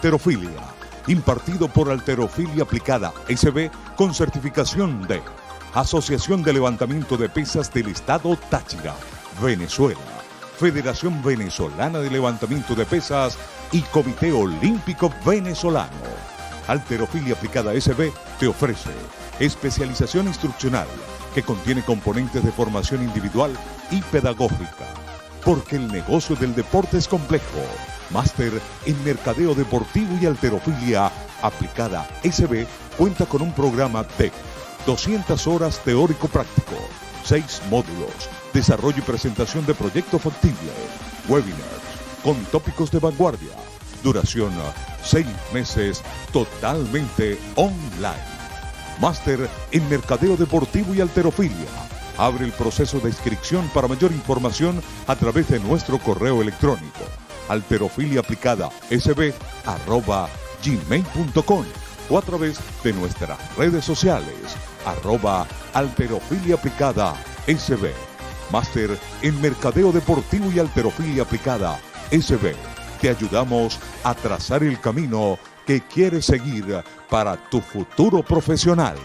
Halterofilia, impartido por Halterofilia Aplicada SB con certificación de Asociación de Levantamiento de Pesas del Estado Táchira, Venezuela, Federación Venezolana de Levantamiento de Pesas y Comité Olímpico Venezolano. Halterofilia Aplicada SB te ofrece especialización instruccional que contiene componentes de formación individual y pedagógica. Porque el negocio del deporte es complejo. Máster en Mercadeo Deportivo y Halterofilia Aplicada SB cuenta con un programa de 200 horas teórico-práctico, 6 módulos, desarrollo y presentación de proyecto factible, webinars con tópicos de vanguardia, duración 6 meses totalmente online. Máster en Mercadeo Deportivo y Halterofilia. Abre el proceso de inscripción para mayor información a través de nuestro correo electrónico halterofiliaaplicada@gmail.com o a través de nuestras redes sociales @halterofiliaaplicada_sb. Máster en Mercadeo Deportivo y Halterofilia Aplicada SB. Te ayudamos a trazar el camino que quieres seguir para tu futuro profesional.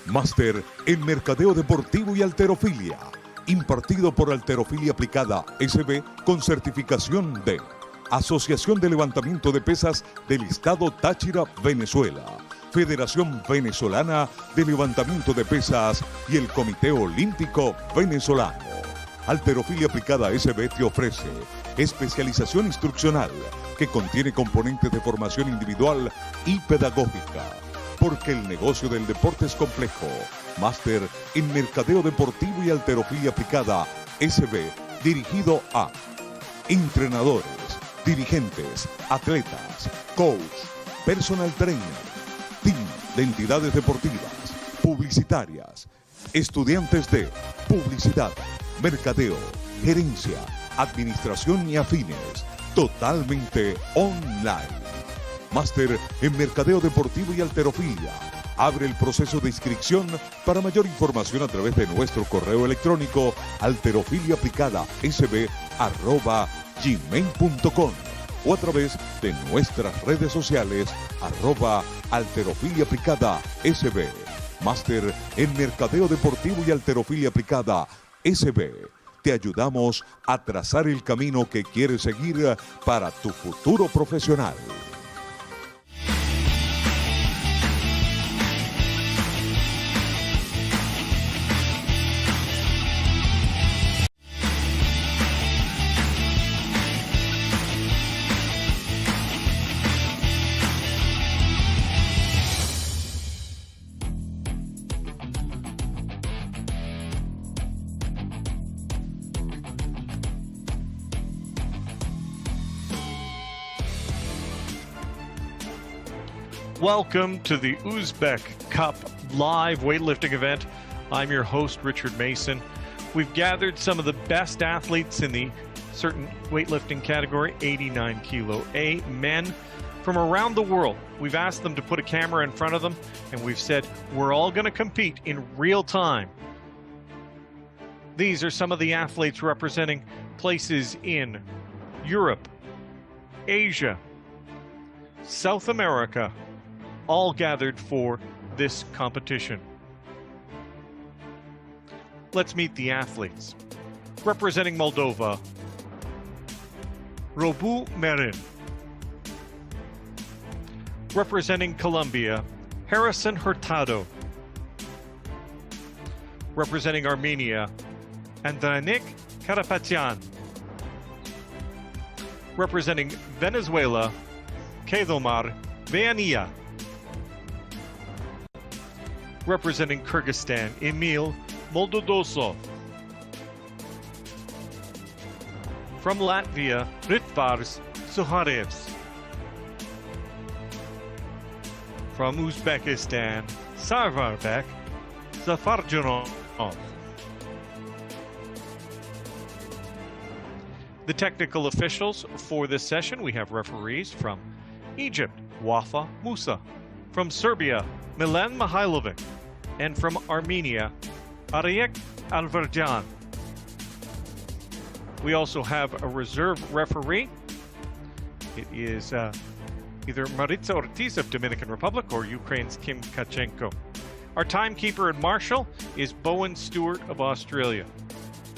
Máster en Mercadeo Deportivo y Halterofilia, impartido por Halterofilia Aplicada SB con certificación de Asociación de Levantamiento de Pesas del Estado Táchira, Venezuela, Federación Venezolana de Levantamiento de Pesas y el Comité Olímpico Venezolano. Halterofilia Aplicada SB te ofrece especialización instruccional que contiene componentes de formación individual y pedagógica. Porque el negocio del deporte es complejo. Máster en Mercadeo Deportivo y Halterofilia Aplicada SB, dirigido a entrenadores, dirigentes, atletas, coach, personal trainer, team de entidades deportivas, publicitarias, estudiantes de publicidad, mercadeo, gerencia, administración y afines, totalmente online. Máster en Mercadeo Deportivo y Halterofilia, Abre el proceso de inscripción. Para mayor información a través de nuestro correo electrónico halterofiliaaplicada@gmail.com o a través de nuestras redes sociales @halterofiliaaplicada.sb. Máster en Mercadeo Deportivo y Halterofilia Aplicada SB. Te ayudamos a trazar el camino que quieres seguir para tu futuro profesional. Welcome to the Uzbek Cup live weightlifting event. I'm your host, Richard Mason. We've gathered some of the best athletes in the certain weightlifting category, 89 kilo A, men from around the world. We've asked them to put a camera in front of them, and we've said, we're all going to compete in real time. These are some of the athletes representing places in Europe, Asia, South America, all gathered for this competition. Let's meet the athletes. Representing Moldova, Robu Merin. Representing Colombia, Harrison Hurtado. Representing Armenia, Andranik Karapetyan. Representing Venezuela, Kedomar Veania. Representing Kyrgyzstan, Emil Moldodosov. From Latvia, Ritvars Suharevs. From Uzbekistan, Sarvarbek Zafarjanov. The technical officials for this session, we have referees from Egypt, Wafa Musa. From Serbia, Milan Mihailovic. And from Armenia, Arayek Alverjan. We also have a reserve referee. It is either Maritza Ortiz of Dominican Republic or Ukraine's Kim Kachenko. Our timekeeper and marshal is Bowen Stewart of Australia.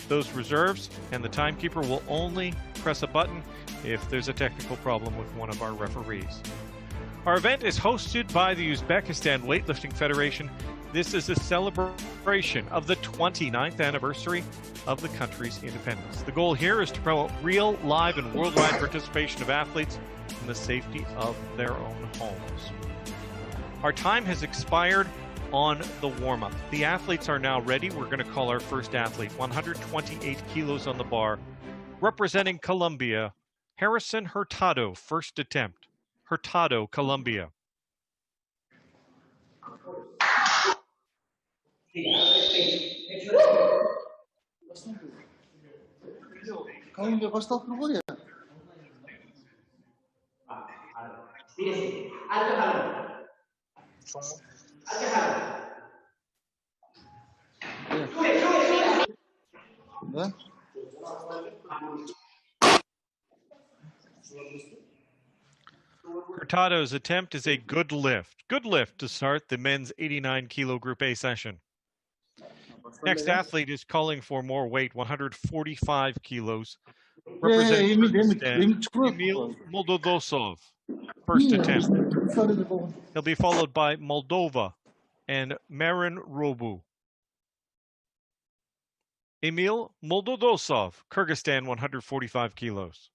Those reserves and the timekeeper will only press a button if there's a technical problem with one of our referees. Our event is hosted by the Uzbekistan Weightlifting Federation. This is a celebration of the 29th anniversary of the country's independence. The goal here is to promote real, live, and worldwide participation of athletes in the safety of their own homes. Our time has expired on the warm-up. The athletes are now ready. We're going to call our first athlete, 128 kilos on the bar. Representing Colombia, Harrison Hurtado, first attempt. Hurtado, Colombia. Hurtado's attempt is a good lift. Good lift to start the men's 89 kilo Group A session. Next athlete is calling for more weight, 145 kilos. Representing Emil Moldodosov, first attempt. He'll be followed by Moldova and Marin Robu. Emil Moldodosov, Kyrgyzstan, 145 kilos.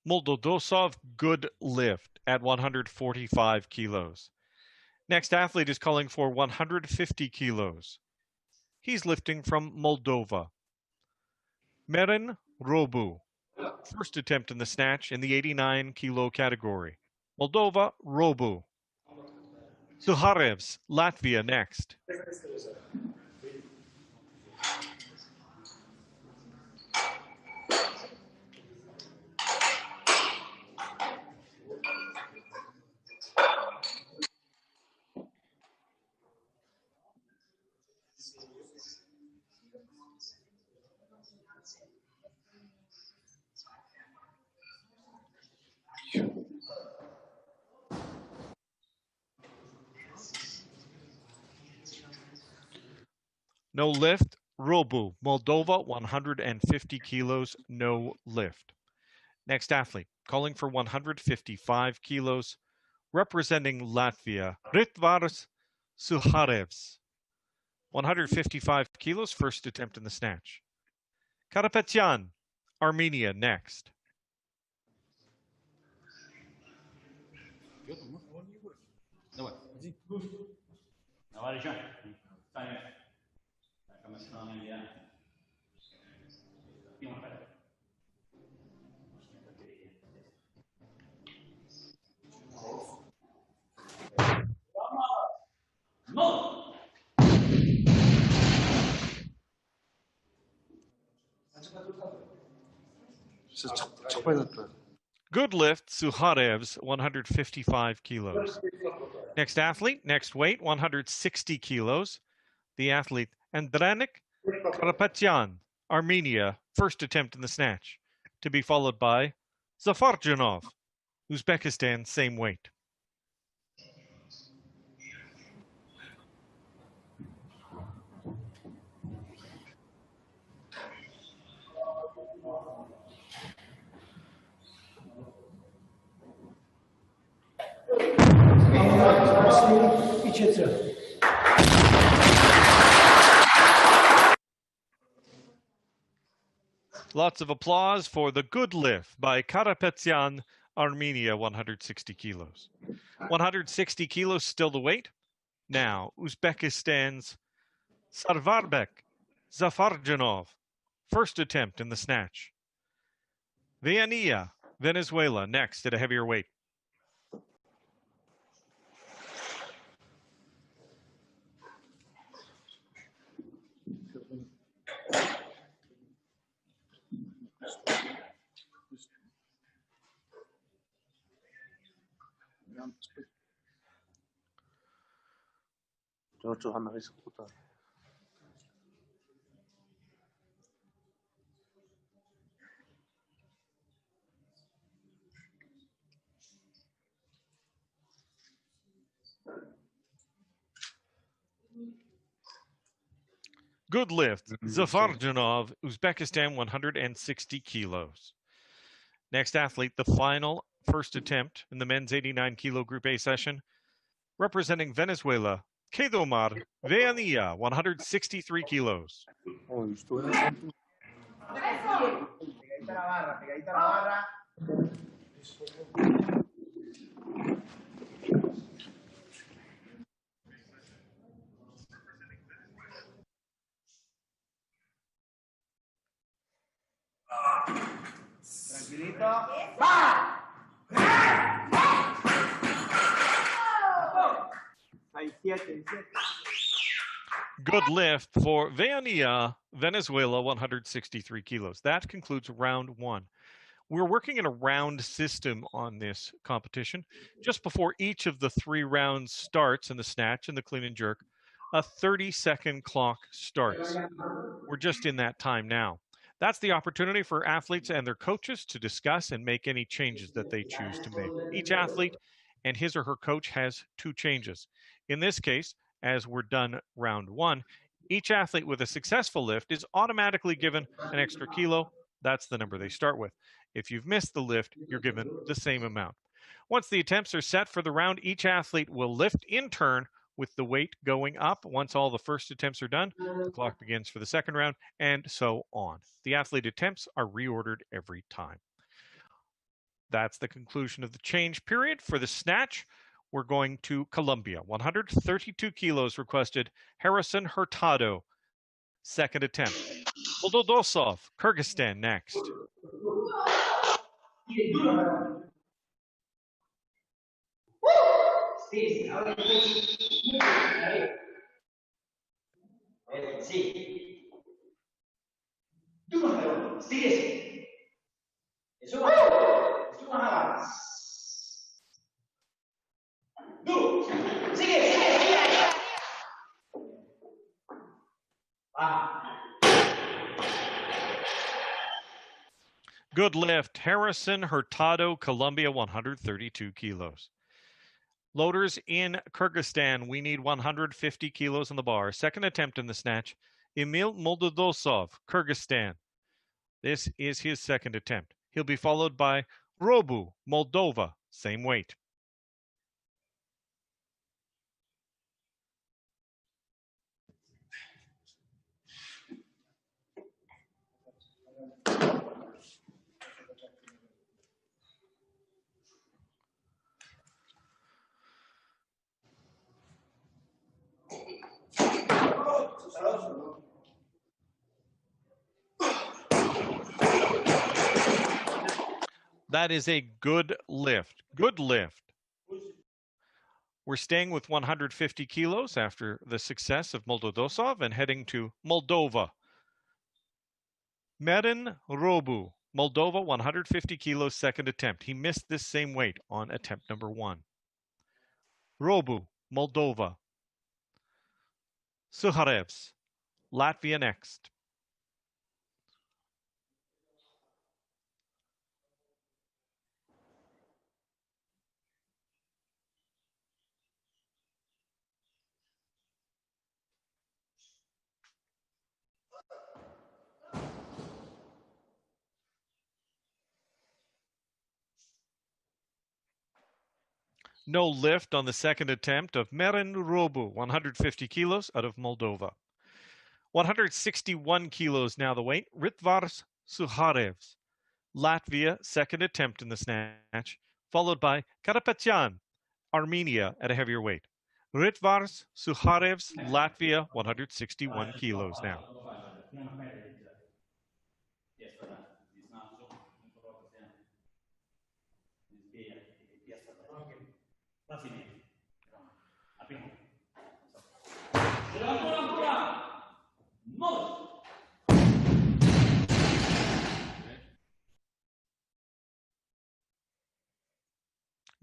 Moldodosov, good lift at 145 kilos. Next athlete is calling for 150 kilos. He's lifting from Moldova. Merin Robu, first attempt in the snatch in the 89 kilo category. Moldova, Robu. Suharevs, Latvia next. No lift, Robu, Moldova, 150 kilos, no lift. Next athlete, calling for 155 kilos, representing Latvia, Ritvars Suharevs. 155 kilos, first attempt in the snatch. Karapetyan, Armenia next. Good lift, Suharevs, 155 kilos. Next athlete, next weight, 160 kilos. The athlete, Andranik Karapetyan, Armenia, first attempt in the snatch. To be followed by Zafarjanov, Uzbekistan, same weight. Lots of applause for the good lift by Karapetyan, Armenia, 160 kilos. 160 kilos still the weight. Now, Uzbekistan's Sarvarbek Zafarjanov, first attempt in the snatch. Viania, Venezuela, next at a heavier weight. Good lift, Zafarjanov, Uzbekistan, 160 kilos. Next athlete, the final first attempt in the men's 89 kilo Group A session, representing Venezuela, Kedomar Veania, 163 kilos. Tranquilito. ¡Va! Good lift for Veania, Venezuela, 163 kilos. That concludes round one. We're working in a round system on this competition. Just before each of the 3 rounds starts in the snatch and the clean and jerk, a 30-second clock starts. We're just in that time now. That's the opportunity for athletes and their coaches to discuss and make any changes that they choose to make. Each athlete and his or her coach has 2 changes. In this case, as we're done round 1, each athlete with a successful lift is automatically given an extra kilo. That's the number they start with. If you've missed the lift, you're given the same amount. Once the attempts are set for the round, each athlete will lift in turn with the weight going up. Once all the first attempts are done, the clock begins for the second round, and so on. The athlete attempts are reordered every time. That's the conclusion of the change period. For the snatch, we're going to Colombia. 132 kilos requested. Harrison Hurtado, second attempt. Moldodosov, Kyrgyzstan, next. Good lift. Harrison Hurtado, Colombia, 132 kilos. Loaders in Kyrgyzstan, we need 150 kilos on the bar. Second attempt in the snatch. Emil Moldodosov, Kyrgyzstan. This is his second attempt. He'll be followed by Robu, Moldova, same weight. That is a good lift. Good lift. We're staying with 150 kilos after the success of Moldodosov and heading to Moldova. Merin Robu, Moldova, 150 kilos, second attempt. He missed this same weight on attempt number 1. Robu, Moldova. Suharevs, Latvia, next. No lift on the second attempt of Merin Robu, 150 kilos, out of Moldova. 161 kilos now the weight. Ritvars Suharevs, Latvia, second attempt in the snatch, followed by Karapetyan, Armenia, at a heavier weight. Ritvars Suharevs, Latvia, 161 kilos now.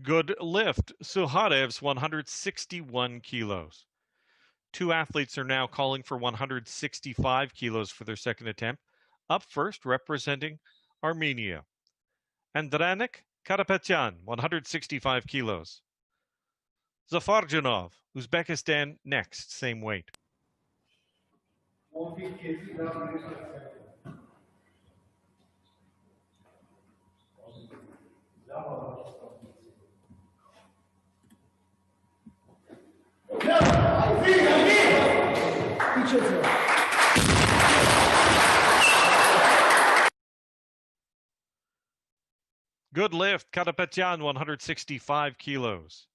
Good lift. Suharevs, 161 kilos. Two athletes are now calling for 165 kilos for their second attempt. Up first, representing Armenia. Andranik Karapetyan, 165 kilos. Zafarjanov, Uzbekistan, next, same weight. Good lift. Karapetyan, 165 kilos.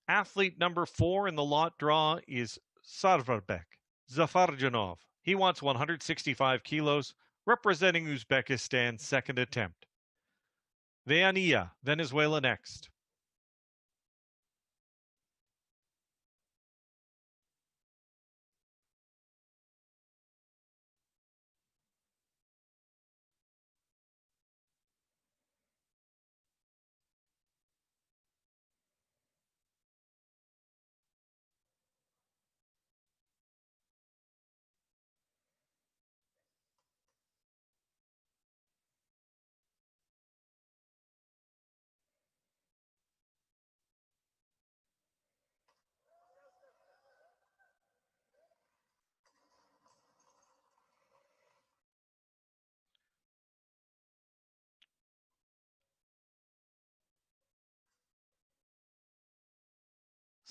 Athlete number 4 in the lot draw is Sarvarbek Zafarjanov. He wants 165 kilos, representing Uzbekistan, second attempt. Veania, Venezuela, next.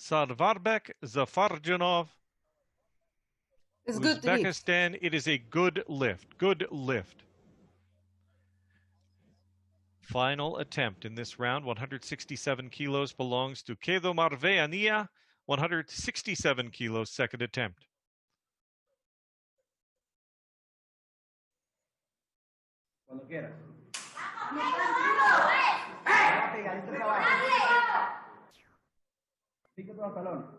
Sarvarbek Zafarjanov, Uzbekistan. It is a good lift. Good lift. Final attempt in this round, 167 kilos, belongs to Kedo Marveania, 167 kilos, second attempt. Cuando quieras. Pica tu pantalón.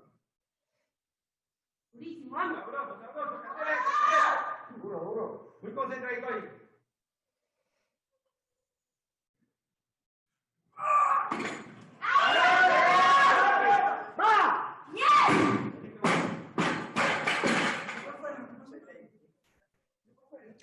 Durísimo, vamos. Duro, duro. Muy concentradito ahí.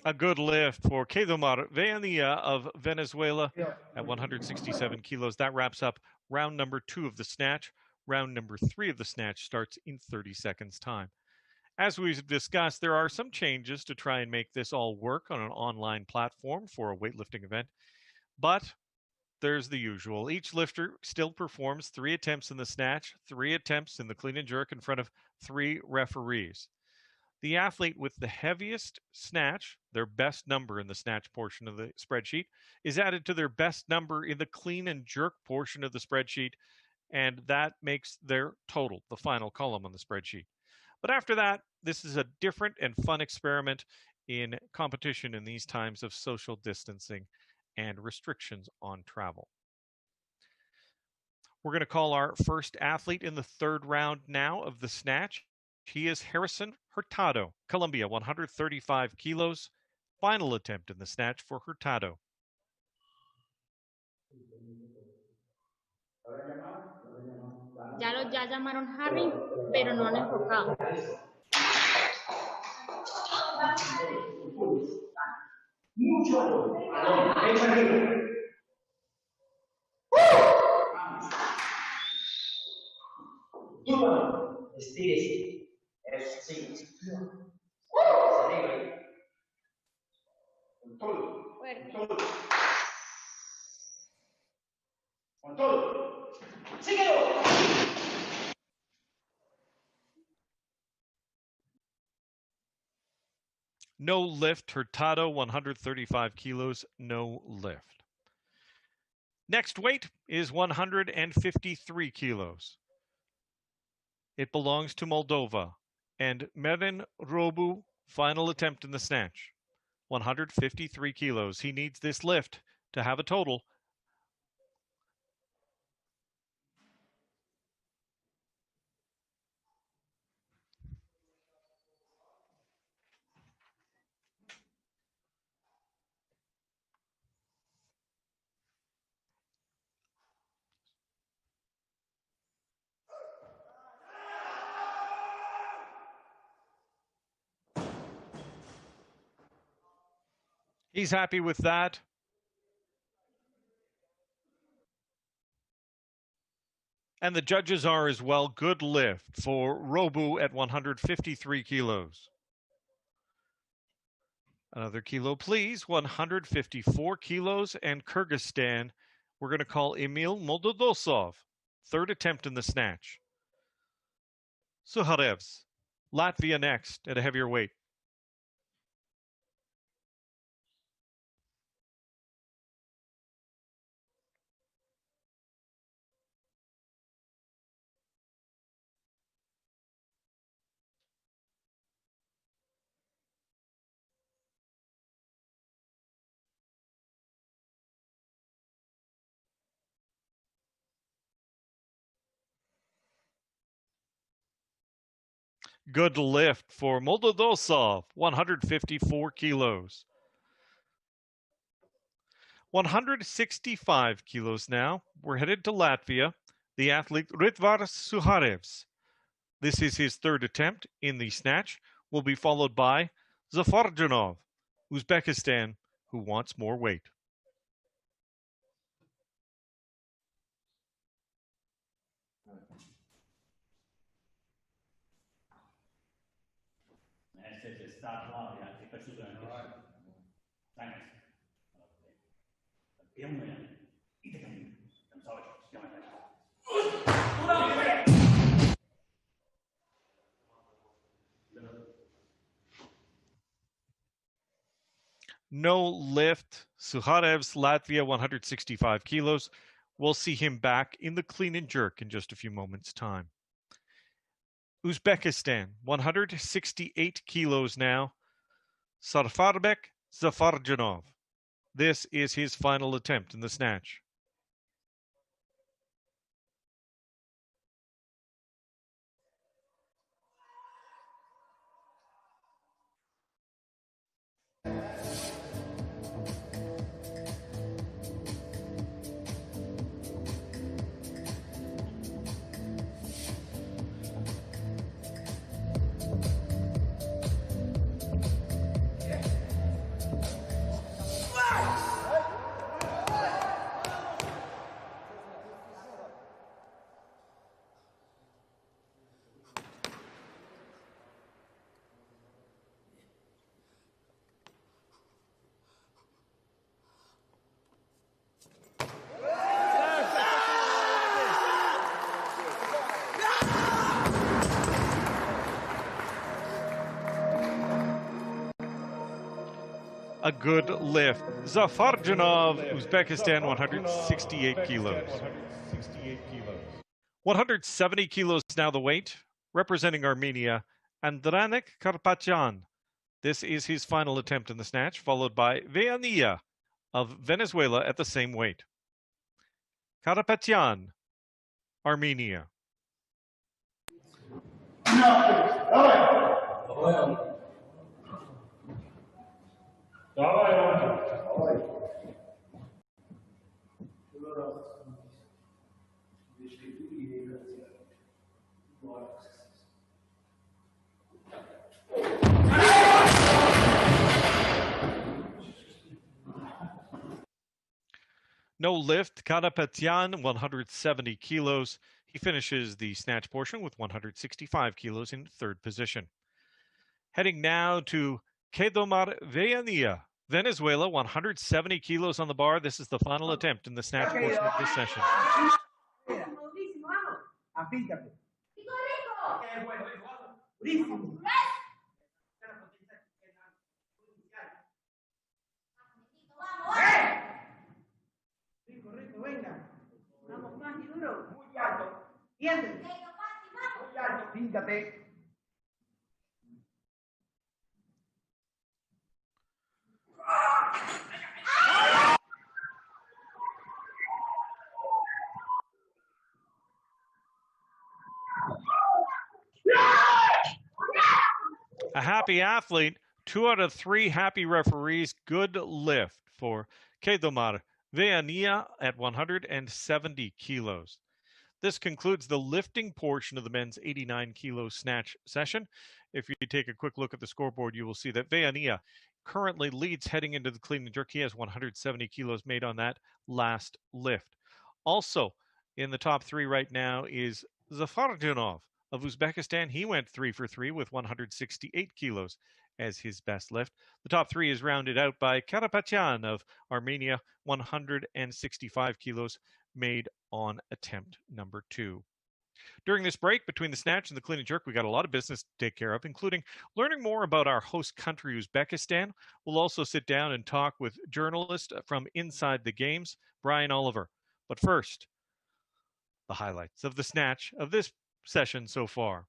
A good lift for Kedo Marveania of Venezuela at 167 kilos. That wraps up round number 2 of the snatch. Round number 3 of the snatch starts in 30 seconds time. As we've discussed, there are some changes to try and make this all work on an online platform for a weightlifting event, but there's the usual. Each lifter still performs 3 attempts in the snatch, 3 attempts in the clean and jerk in front of 3 referees. The athlete with the heaviest snatch, their best number in the snatch portion of the spreadsheet, is added to their best number in the clean and jerk portion of the spreadsheet, and that makes their total, the final column on the spreadsheet. But after that, this is a different and fun experiment in competition in these times of social distancing and restrictions on travel. We're going to call our first athlete in the 3rd round now of the snatch. He is Harrison Hurtado, Colombia, 135 kilos. Final attempt in the snatch for Hurtado. Ya llamaron Harry, pero no han enfocado. Estírese. Eso, sí. Con todo. Fuerte. Con todo. ¡Síguelo! No lift, Hurtado, 135 kilos, no lift. Next weight is 153 kilos. It belongs to Moldova. And Merin Robu, final attempt in the snatch. 153 kilos. He needs this lift to have a total. He's happy with that. And the judges are as well. Good lift for Robu at 153 kilos. Another kilo, please. 154 kilos. And Kyrgyzstan, we're going to call Emil Moldodosov. 3rd attempt in the snatch. Suharevs, Latvia next at a heavier weight. Good lift for Moldodosov, 154 kilos. 165 kilos now. We're headed to Latvia. The athlete Ritvars Suharevs. This is his 3rd attempt in the snatch. Will be followed by Zafarjanov, Uzbekistan, who wants more weight. No lift. Suharev's Latvia, 165 kilos. We'll see him back in the clean and jerk in just a few moments' time. Uzbekistan, 168 kilos now. Sarfarbek Zafarjanov. This is his final attempt in the snatch. A good lift. Zafarjanov, Uzbekistan, 168 kilos. 170 kilos now the weight. Representing Armenia, Andranik Karpatyan. This is his final attempt in the snatch, followed by Veania of Venezuela at the same weight. Karapetyan, Armenia. No lift. Karapetyan, 170 kilos. He finishes the snatch portion with 165 kilos in third position. Heading now to Kedomar Veania, Venezuela, 170 kilos on the bar. This is the final attempt in the snatch portion of this session. A happy athlete, 2 out of 3 happy referees. Good lift for Kedomar Veania at 170 kilos. This concludes the lifting portion of the men's 89 kilo snatch session. If you take a quick look at the scoreboard, you will see that Veania currently leads heading into the clean and jerk. He has 170 kilos made on that last lift. Also in the top 3 right now is Zafarjanov of Uzbekistan. He went 3 for 3 with 168 kilos as his best lift. The top 3 is rounded out by Karapetyan of Armenia, 165 kilos made on attempt number 2. During this break between the snatch and the clean and jerk, we got a lot of business to take care of, including learning more about our host country, Uzbekistan. We'll also sit down and talk with journalist from Inside the Games, Brian Oliver. But first, the highlights of the snatch of this session so far.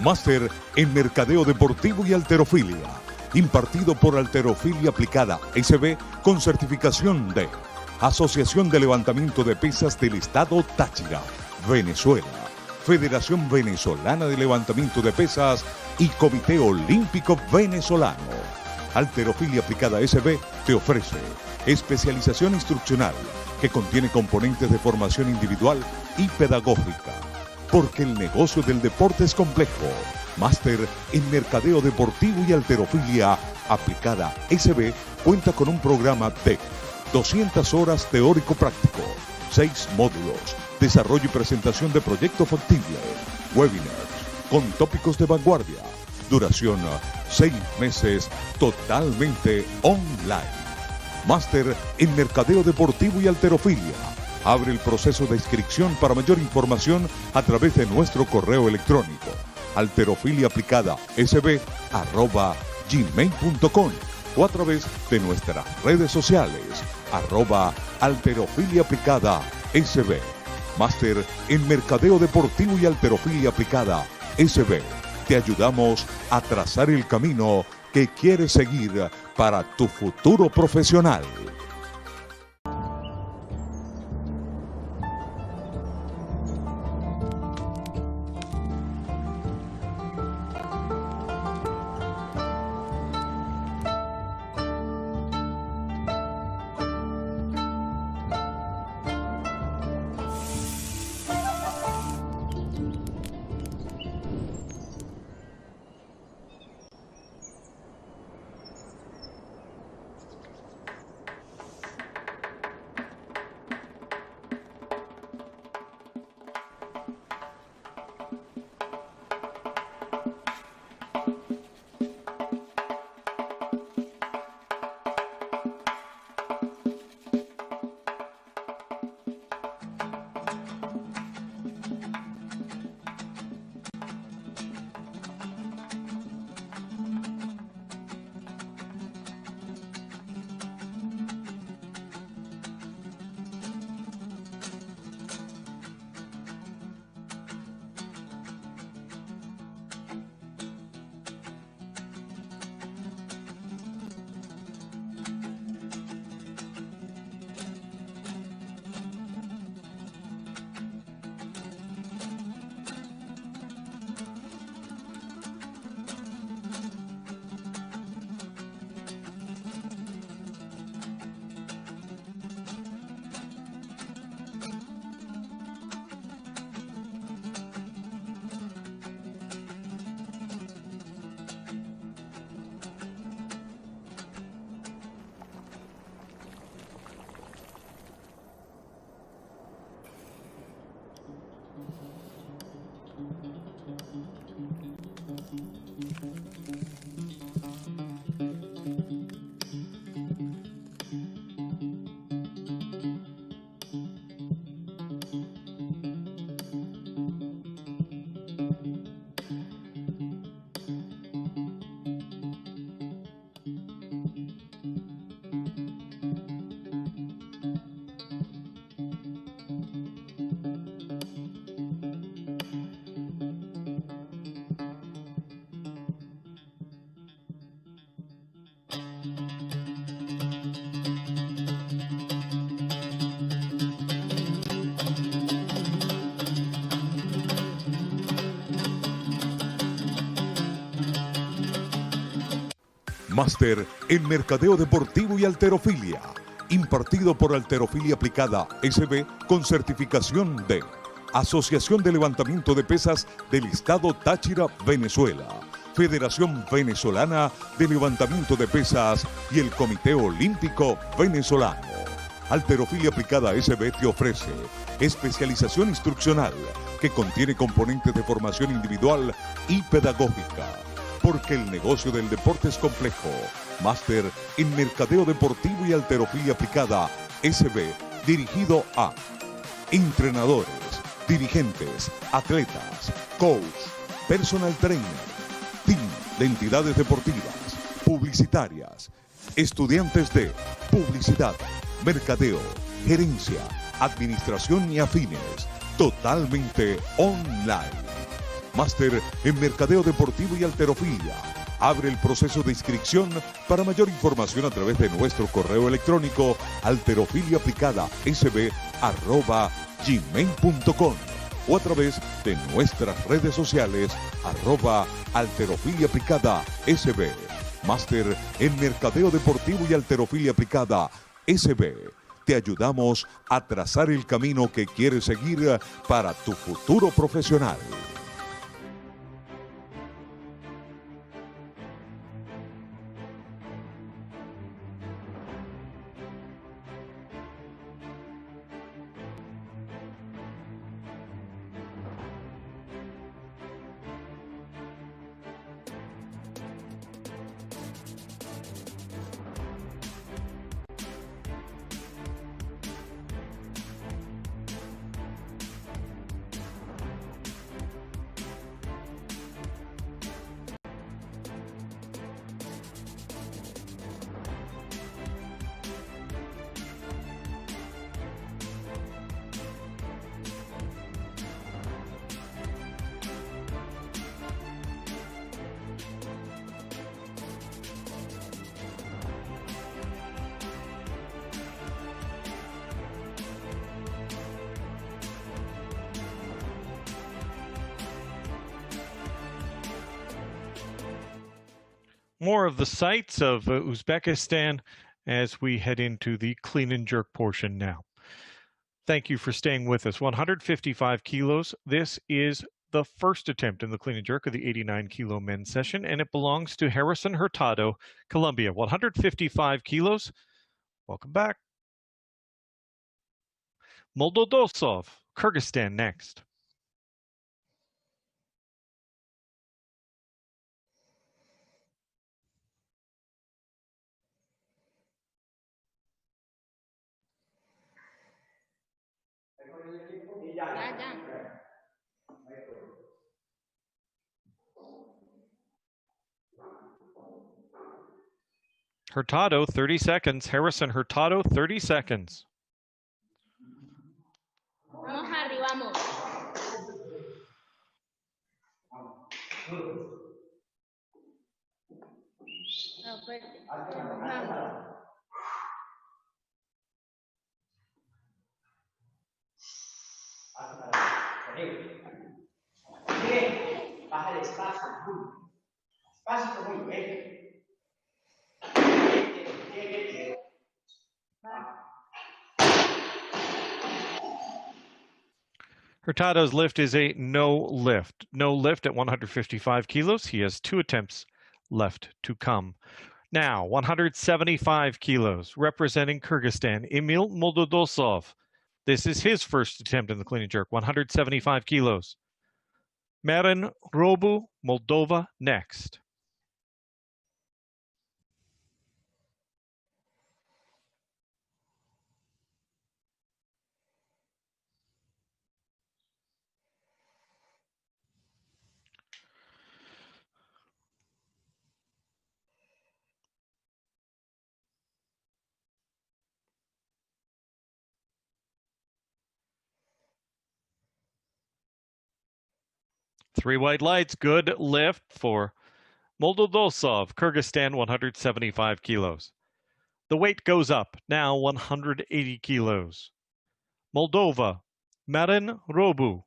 Máster en Mercadeo Deportivo y Halterofilia, impartido por Halterofilia Aplicada SB con certificación de Asociación de Levantamiento de Pesas del Estado Táchira, Venezuela, Federación Venezolana de Levantamiento de Pesas y Comité Olímpico Venezolano. Halterofilia Aplicada SB te ofrece especialización instruccional que contiene componentes de formación individual y pedagógica. Porque el negocio del deporte es complejo. Máster en Mercadeo Deportivo y Halterofilia Aplicada SB cuenta con un programa de 200 horas teórico-práctico, 6 módulos, desarrollo y presentación de proyecto factible, webinars con tópicos de vanguardia, duración 6 meses totalmente online. Máster en Mercadeo Deportivo y Halterofilia. Abre el proceso de inscripción. Para mayor información a través de nuestro correo electrónico halterofiliaaplicada@gmail.com o a través de nuestras redes sociales @halterofiliaaplicada_sb. Máster en Mercadeo Deportivo y Halterofilia Aplicada SB. Te ayudamos a trazar el camino que quieres seguir para tu futuro profesional. Máster en Mercadeo Deportivo y Halterofilia, impartido por Halterofilia Aplicada SB con certificación de Asociación de Levantamiento de Pesas del Estado Táchira, Venezuela, Federación Venezolana de Levantamiento de Pesas y el Comité Olímpico Venezolano. Halterofilia Aplicada SB te ofrece especialización instruccional que contiene componentes de formación individual y pedagógica. Porque el negocio del deporte es complejo. Máster en Mercadeo Deportivo y Halterofilia Aplicada SB, dirigido a entrenadores, dirigentes, atletas, coach, personal trainer, team de entidades deportivas, publicitarias, estudiantes de publicidad, mercadeo, gerencia, administración y afines, totalmente online. máster en Mercadeo Deportivo y Halterofilia. Abre el proceso de inscripción. Para mayor información a través de nuestro correo electrónico halterofiliaaplicada@gmail.com o a través de nuestras redes sociales @halterofiliaaplicada.sb. Máster en Mercadeo Deportivo y Halterofilia Aplicada SB. Te ayudamos a trazar el camino que quieres seguir para tu futuro profesional. More of the sights of Uzbekistan as we head into the clean and jerk portion now. Thank you for staying with us. 155 kilos. This is the first attempt in the clean and jerk of the 89 kilo men's session, and it belongs to Harrison Hurtado, Colombia. 155 kilos. Welcome back. Moldodosov, Kyrgyzstan next. Hurtado, 30 seconds. Harrison Hurtado, 30 seconds. Vamos, Harry, vamos. No, fuerte. Vamos. Bien, baja despacio, despacio muy bien. Hurtado's lift is a no lift. No lift at 155 kilos. He has 2 attempts left to come. Now, 175 kilos, representing Kyrgyzstan, Emil Moldodosov. This is his first attempt in the clean and jerk, 175 kilos. Marin Robu, Moldova, next. Three white lights, good lift for Moldodosov, Kyrgyzstan, 175 kilos. The weight goes up, now 180 kilos. Moldova, Marin Robu.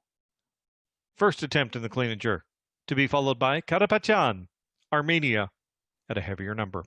First attempt in the clean and jerk, to be followed by Karapetyan, Armenia, at a heavier number.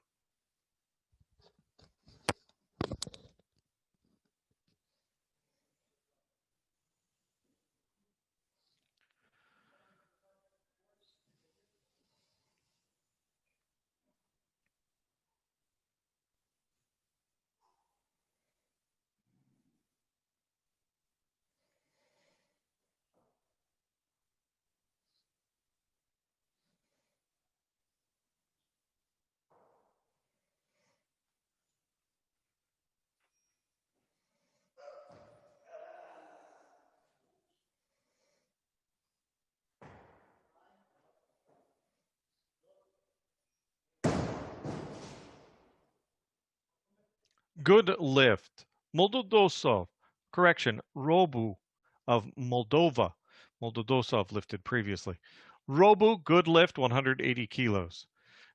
Good lift. Moldodosov, correction, Robu of Moldova. Moldodosov lifted previously. Robu, good lift, 180 kilos.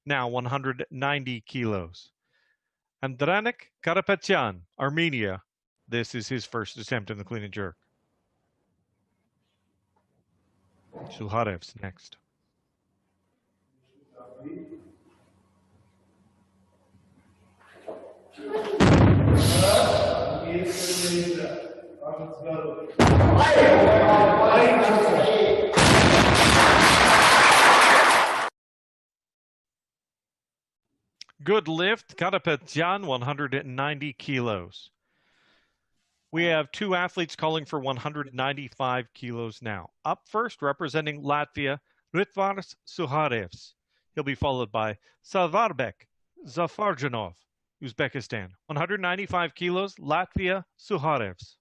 Now 190 kilos. Andranik Karapetyan, Armenia. This is his first attempt in the clean and jerk. Suharev's next. Good lift, Karapetyan, 190 kilos. We have two athletes calling for 195 kilos now. Up first, representing Latvia, Ritvars Suharevs. He'll be followed by Savarbek Zafarjanov, Uzbekistan. 195 kilos, Latvia, Suharevs.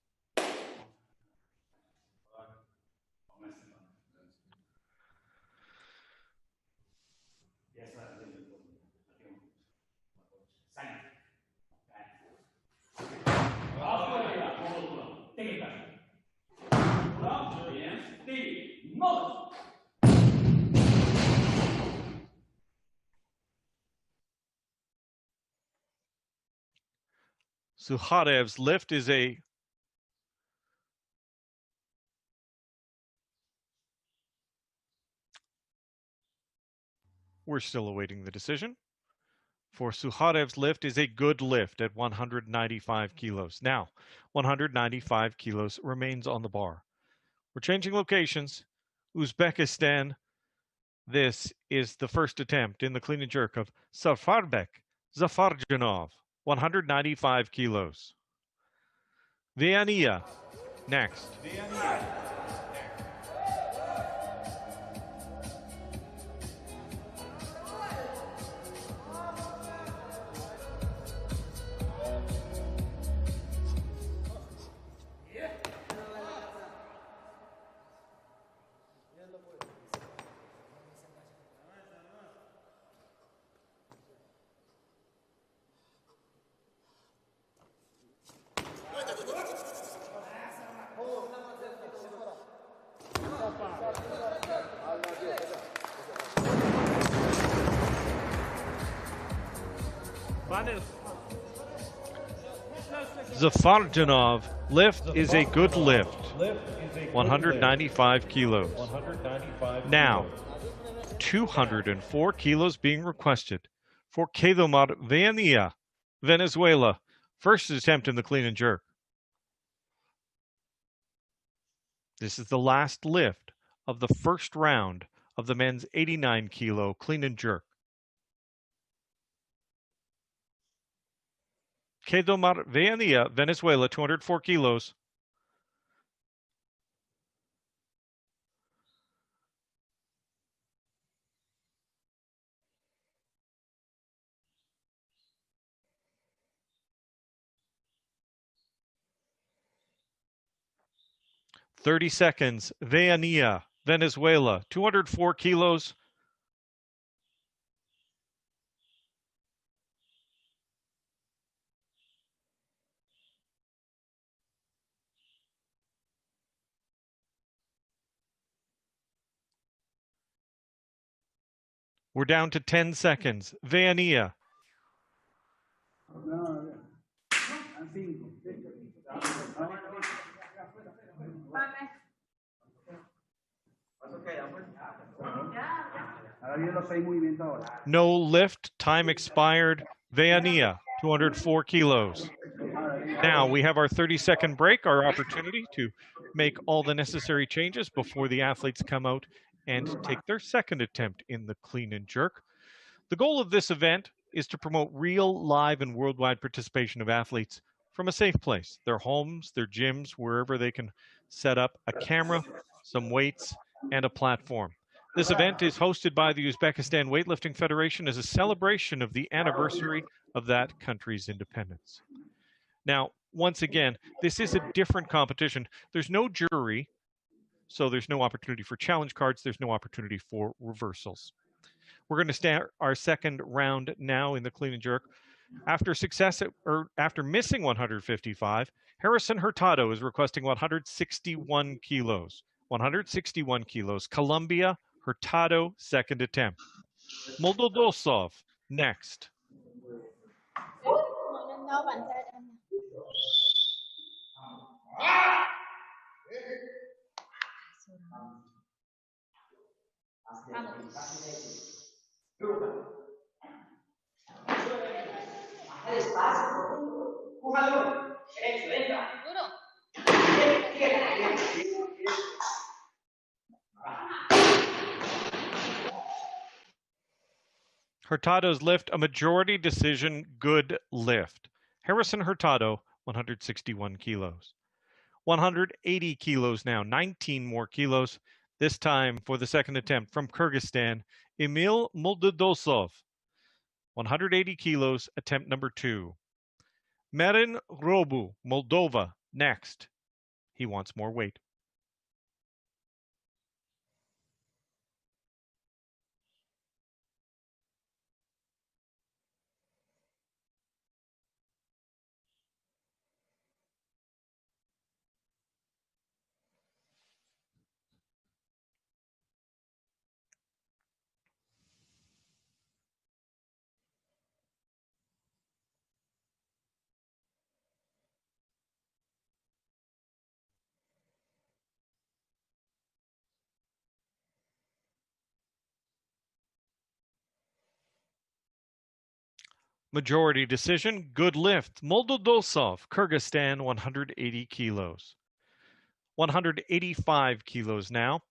Suharev's lift is a We're still awaiting the decision. For Suharev's lift is a good lift at 195 kilos. Now, 195 kilos remains on the bar. We're changing locations. Uzbekistan. This is the first attempt in the clean and jerk of Safarbek Zafarjanov, 195 kilos. Viania, next. Zafarjanov lift is a good lift, 195 kilos. Now, 204 kilos being requested for Kedomar Viania, Venezuela. First attempt in the clean and jerk. This is the last lift of the first round of the men's 89 kilo clean and jerk. Kedomar Viania, Venezuela, 204 kilos. "30 seconds. Viania, Venezuela, 204 kilos. We're down to 10 seconds. Viania. No lift. Time expired. Viania, 204 kilos. Now we have our 30-second break, our opportunity to make all the necessary changes before the athletes come out and take their second attempt in the clean and jerk. The goal of this event is to promote real, live, and worldwide participation of athletes from a safe place, their homes, their gyms, wherever they can set up a camera, some weights, and a platform. This event is hosted by the Uzbekistan Weightlifting Federation as a celebration of the anniversary of that country's independence. Now, once again, this is a different competition. There's no jury, so there's no opportunity for challenge cards. There's no opportunity for reversals. We're going to start our second round now in the clean and jerk. After missing 155, Harrison Hurtado is requesting 161 kilos. 161 kilos. Colombia, Hurtado, second attempt. Moldodosov, next. Hurtado's lift, a majority decision, good lift. Harrison Hurtado, 161 kilos. 180 kilos now, 19 more kilos. This time for the second attempt from Kyrgyzstan, Emil Moldodosov. 180 kilos, attempt number 2. Marin Robu, Moldova, next. He wants more weight. Majority decision, good lift. Moldodosov, Kyrgyzstan, 180 kilos. 185 kilos now.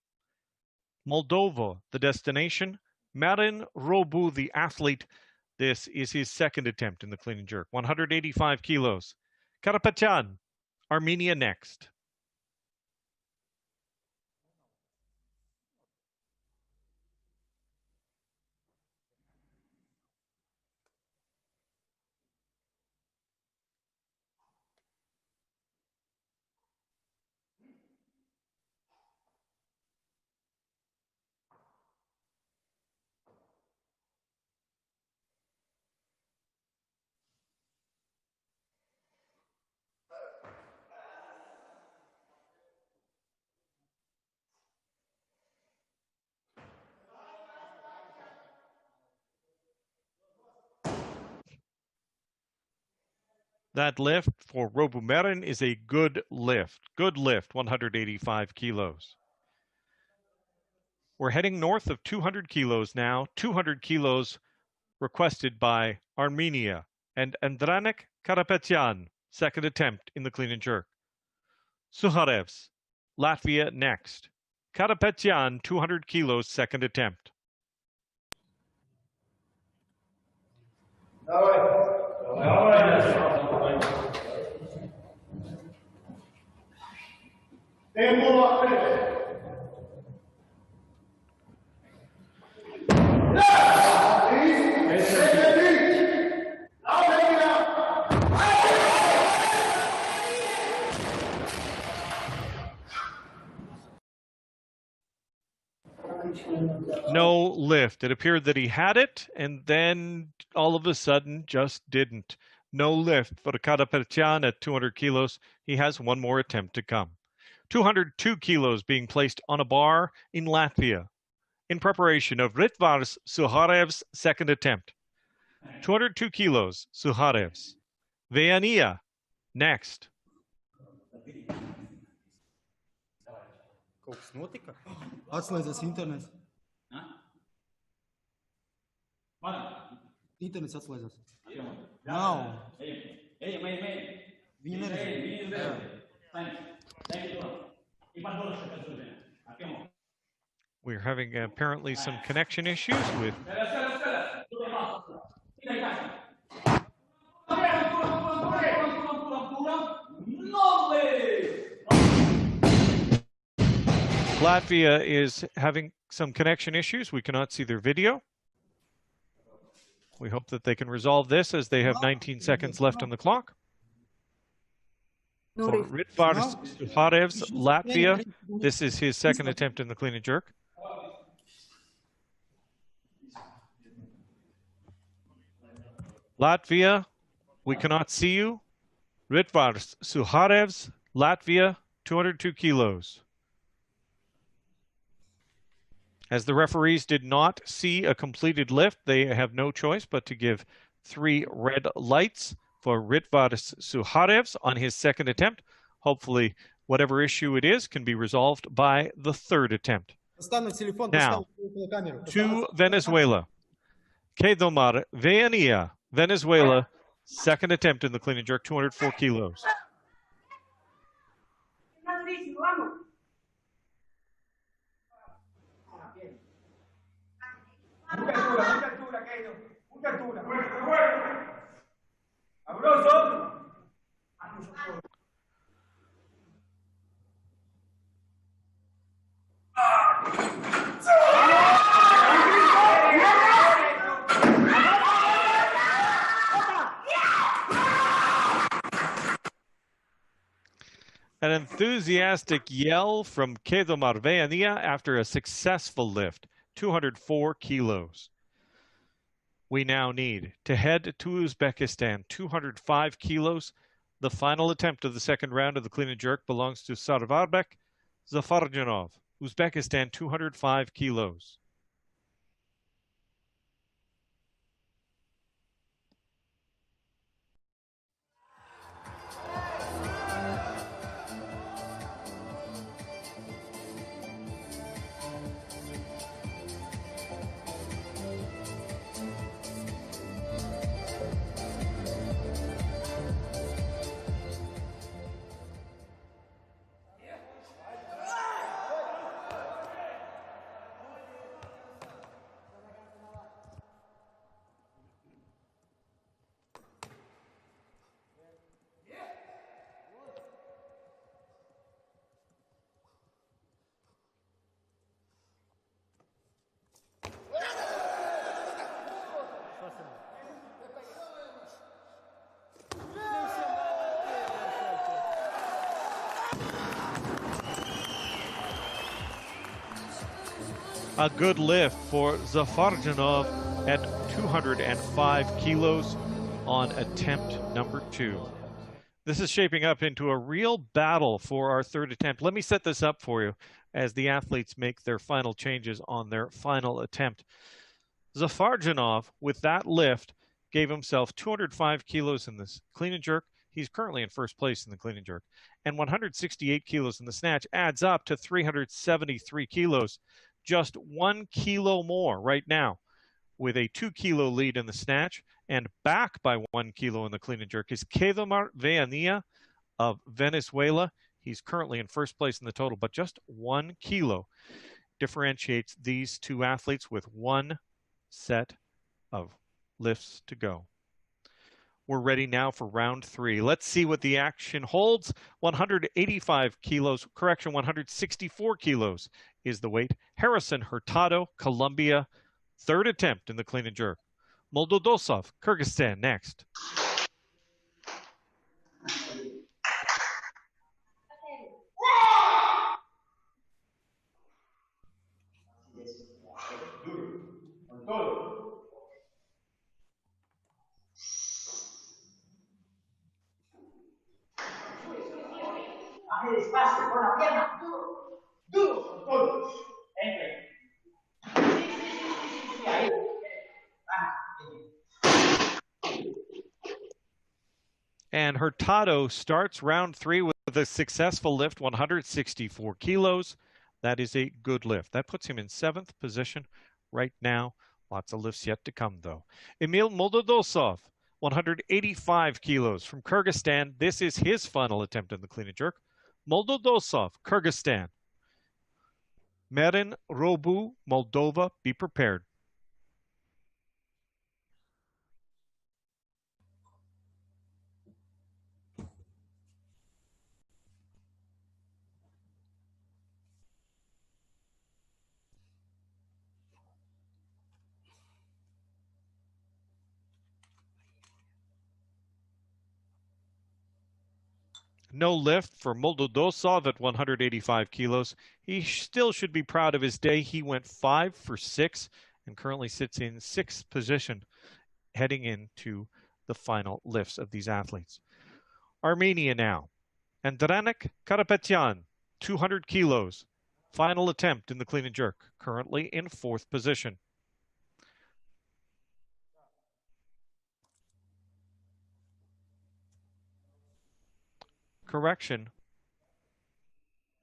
Moldova, the destination. Marin Robu, the athlete. This is his second attempt in the clean and jerk. 185 kilos. Karapetyan, Armenia, next. That lift for Robu Marin is a good lift. Good lift, 185 kilos. We're heading north of 200 kilos now. 200 kilos requested by Armenia and Andranik Karapetyan, second attempt in the clean and jerk. Suharevs, Latvia, next. Karapetyan, 200 kilos, second attempt. No lift. It appeared that he had it, and then all of a sudden just didn't. No lift for Karapetyan at 200 kilos. He has one more attempt to come. 202 kilos being placed on a bar in Latvia in preparation of Ritvars Suharev's second attempt. 202 kilos, Suharevs. Veania, next. Atslēdzas internets. Internets atslēdzas. Nav. Viņi We're having apparently some connection issues with Latvia is having some connection issues. We cannot see their video. We hope that they can resolve this as they have 19 seconds left on the clock. For Ritvars Suharevs, Latvia, this is his second attempt in the clean and jerk. Latvia, we cannot see you. Ritvars Suharevs, Latvia, 202 kilos. As the referees did not see a completed lift, they have no choice but to give 3 red lights for Ritvaris Suharevs on his second attempt. Hopefully, whatever issue it is can be resolved by the third attempt. Now, to Venezuela. Kedomar Veania, Venezuela, second attempt in the clean and jerk, 204 kilos. An enthusiastic yell from Kedomar Veania after a successful lift, 204 kilos. We now need to head to Uzbekistan, 205 kilos. The final attempt of the second round of the clean and jerk belongs to Sarvarbek Zafarjanov, Uzbekistan, 205 kilos. A good lift for Zafarjanov at 205 kilos on attempt number 2. This is shaping up into a real battle for our third attempt. Let me set this up for you as the athletes make their final changes on their final attempt. Zafarjanov, with that lift, gave himself 205 kilos in this clean and jerk. He's currently in first place in the clean and jerk. And 168 kilos in the snatch adds up to 373 kilos. Just 1 kilo more right now, with a 2 kilo lead in the snatch, and back by 1 kilo in the clean and jerk is Kedomar Veania of Venezuela. He's currently in first place in the total, but just 1 kilo differentiates these two athletes with one set of lifts to go. We're ready now for round 3. Let's see what the action holds. 185 kilos, correction, 164 kilos is the weight. Harrison Hurtado, Colombia, third attempt in the clean and jerk. Moldodosov, Kyrgyzstan, next. Despacio, con la pierna, duro, con todo. Ahí. And Hurtado starts round 3 with a successful lift, 164 kilos. That is a good lift. That puts him in 7th position right now. Lots of lifts yet to come, though. Emil Moldodosov, 185 kilos from Kyrgyzstan. This is his final attempt in the clean and jerk. Moldodosov, Kyrgyzstan. Merin Robu, Moldova, be prepared. No lift for Moldodosov at 185 kilos. He still should be proud of his day. He went 5 for 6 and currently sits in 6th position heading into the final lifts of these athletes. Armenia now. Andranik Karapetyan, 200 kilos. Final attempt in the clean and jerk, currently in 4th position. Correction.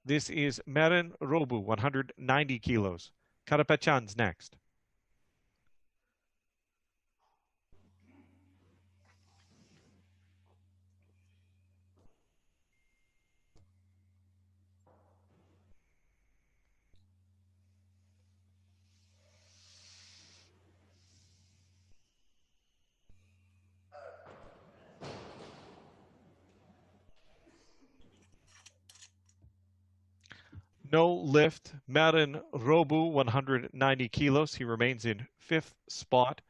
This is Merin Robu, 190 kilos. Karapetyan's next. No lift, Merin Robu, 190 kilos. He remains in 5th spot.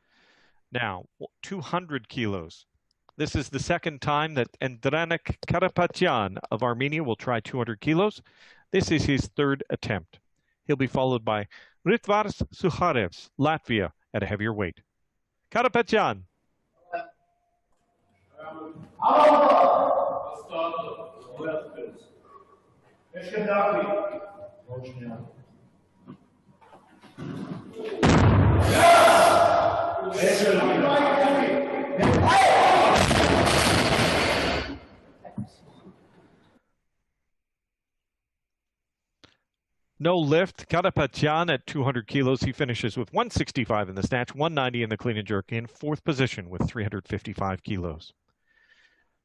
Now, 200 kilos. This is the second time that Andranik Karapetyan of Armenia will try 200 kilos. This is his 3rd attempt. He'll be followed by Ritvars Suharevs, Latvia, at a heavier weight. Karapetyan. No lift. Karapetyan at 200 kilos. He finishes with 165 in the snatch, 190 in the clean and jerk, in 4th position with 355 kilos.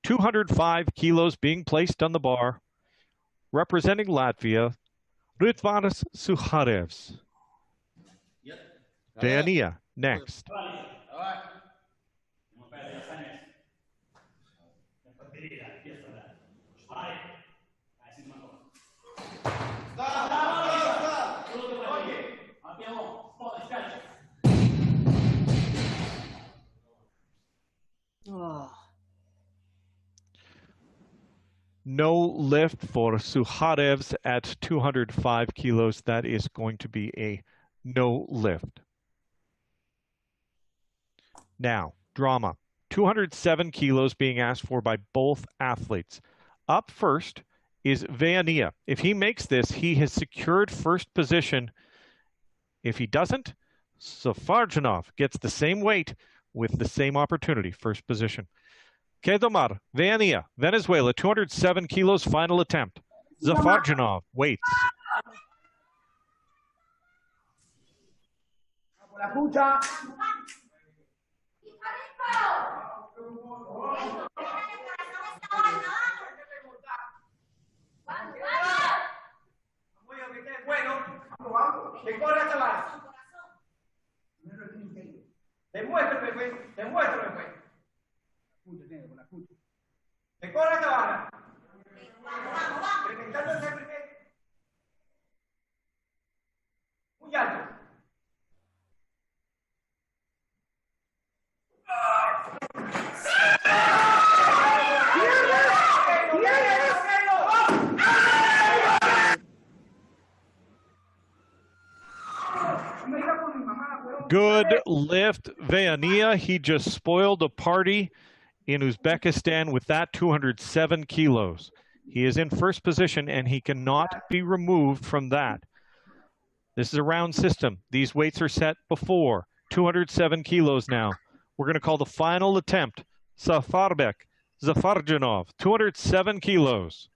205 kilos being placed on the bar. Representing Latvia, Ritvars Suharevs. Veania next. No lift for Suharevs at 205 kilos. That is going to be a no lift. Now, drama. 207 kilos being asked for by both athletes. Up first is Veania. If he makes this, he has secured 1st position. If he doesn't, Safarjanov gets the same weight with the same opportunity, 1st position. Kedomar, Veania, Venezuela, 207 kilos, final attempt. Zafarjanov waits. Good lift, Veania. He just spoiled a party in Uzbekistan with that 207 kilos. He is in 1st position and he cannot be removed from that. This is a round system. These weights are set before. 207 kilos now. We're going to call the final attempt. Safarbek Zafarjanov, 207 kilos.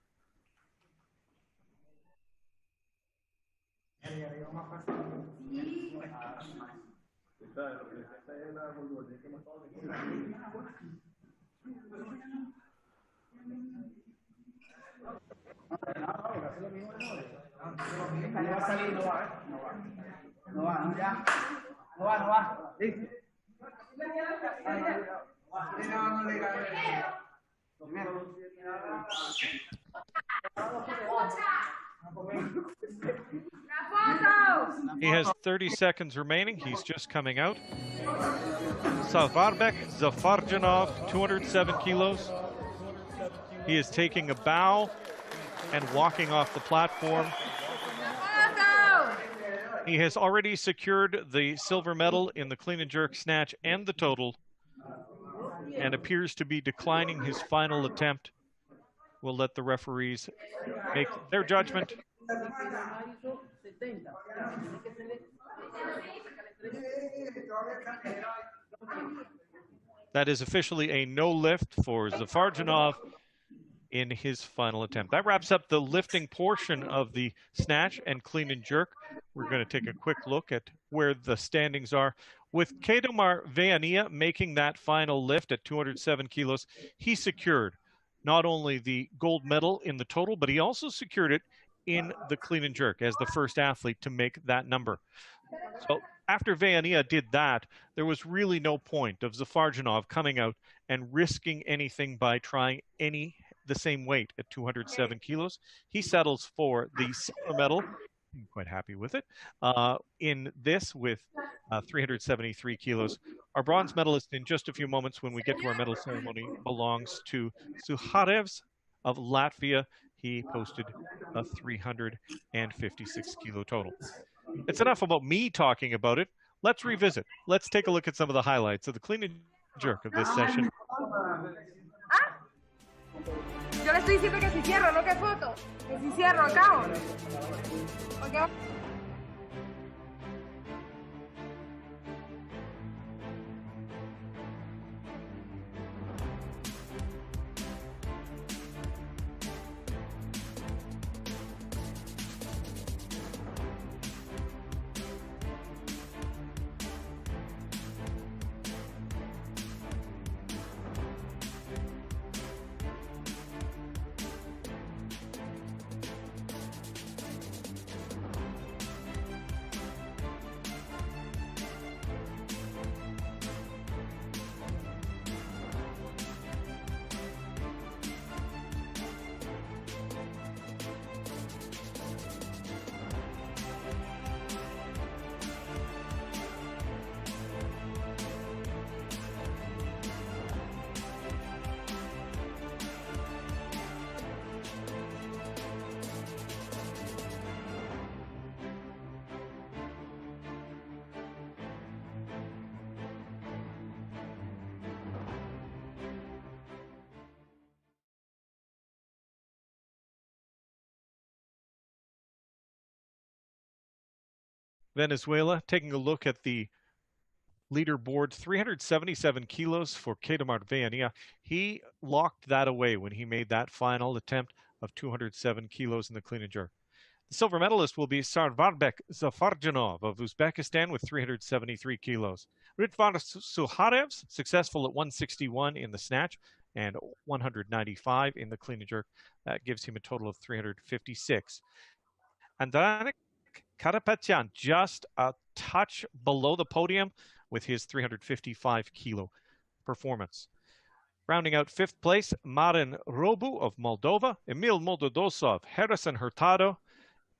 He has 30 seconds remaining. He's just coming out. Savarbek Zafarjanov, 207 kilos. He is taking a bow and walking off the platform. He has already secured the silver medal in the clean and jerk snatch and the total, and appears to be declining his final attempt. We'll let the referees make their judgment. That is officially a no lift for Zafarjanov in his final attempt. That wraps up the lifting portion of the snatch and clean and jerk. We're going to take a quick look at where the standings are. With Kedomar Veania making that final lift at 207 kilos, he secured not only the gold medal in the total, but he also secured it in the clean and jerk as the first athlete to make that number. So after Veania did that, there was really no point of Zafarjanov coming out and risking anything by trying the same weight at 207 kilos. He settles for the silver medal. I'm quite happy with it. In this with 373 kilos. Our bronze medalist in just a few moments when we get to our medal ceremony belongs to Suharevs of Latvia. He posted a 356 kilo total. It's enough about me talking about it. Let's revisit. Let's take a look at some of the highlights of the clean and jerk of this session. Yo le estoy diciendo que si cierro, no que foto. Que si cierro, acabo. Okay. Venezuela, taking a look at the leaderboard, 377 kilos for Kedomar Veania. He locked that away when he made that final attempt of 207 kilos in the clean and jerk. The silver medalist will be Sarvarbek Zafarjanov of Uzbekistan with 373 kilos. Ritvar Suharevs, successful at 161 in the snatch and 195 in the clean and jerk. That gives him a total of 356. Andranik Karapetyan just a touch below the podium with his 355 kilo performance. Rounding out fifth place, Marin Robu of Moldova, Emil Moldodosov, Harrison Hurtado.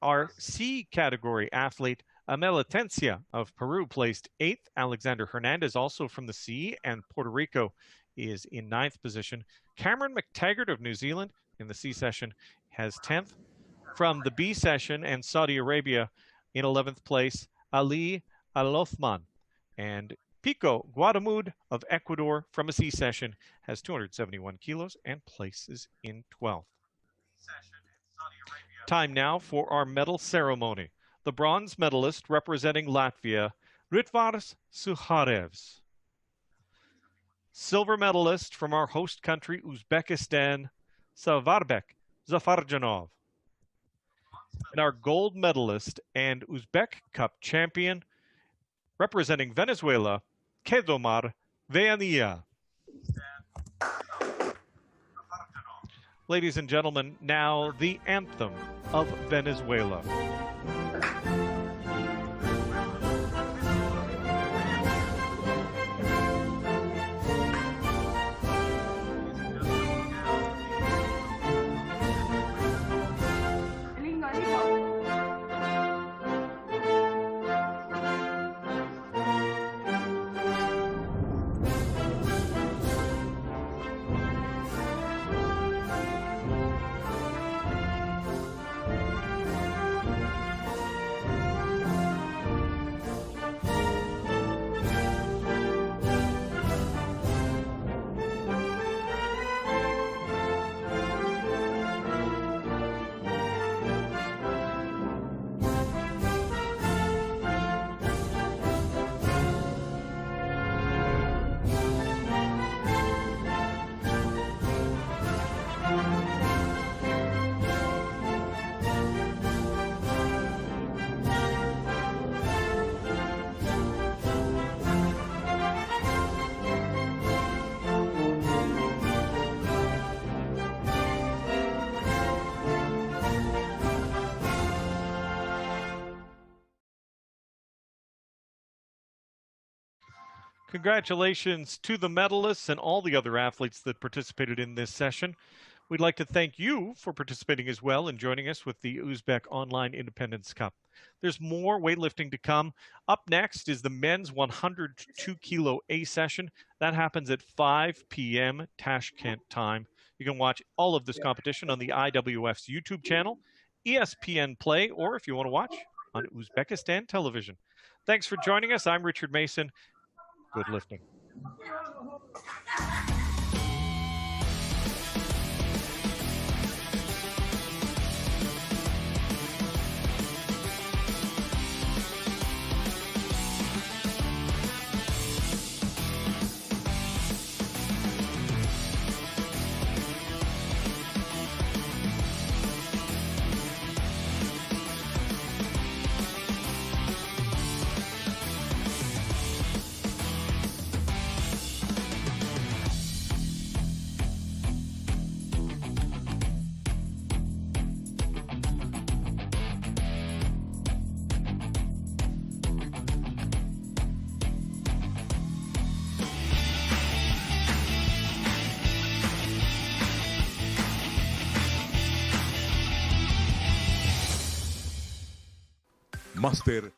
Our C category athlete, Amelatencia of Peru, placed 8th. Alexander Hernandez, also from the C, and Puerto Rico is in 9th position. Cameron McTaggart of New Zealand in the C session has 10th. From the B session and Saudi Arabia in 11th place, Ali Alothman. And Pico Guadamud of Ecuador from a C session has 271 kilos and places in 12th. Time now for our medal ceremony. The bronze medalist representing Latvia, Ritvars Suharevs. Silver medalist from our host country, Uzbekistan, Sarvarbek Zafarjanov. And our gold medalist and Uzbek Cup champion, representing Venezuela, Kedomar Veania. Ladies and gentlemen, now the anthem of Venezuela. Congratulations to the medalists and all the other athletes that participated in this session. We'd like to thank you for participating as well and joining us with the Uzbek Online Independence Cup. There's more weightlifting to come. Up next is the men's 102 kilo A session. That happens at 5 p.m. Tashkent time. You can watch all of this competition on the IWF's YouTube channel, ESPN Play, or if you want to watch on Uzbekistan television. Thanks for joining us. I'm Richard Mason. Good lifting. Máster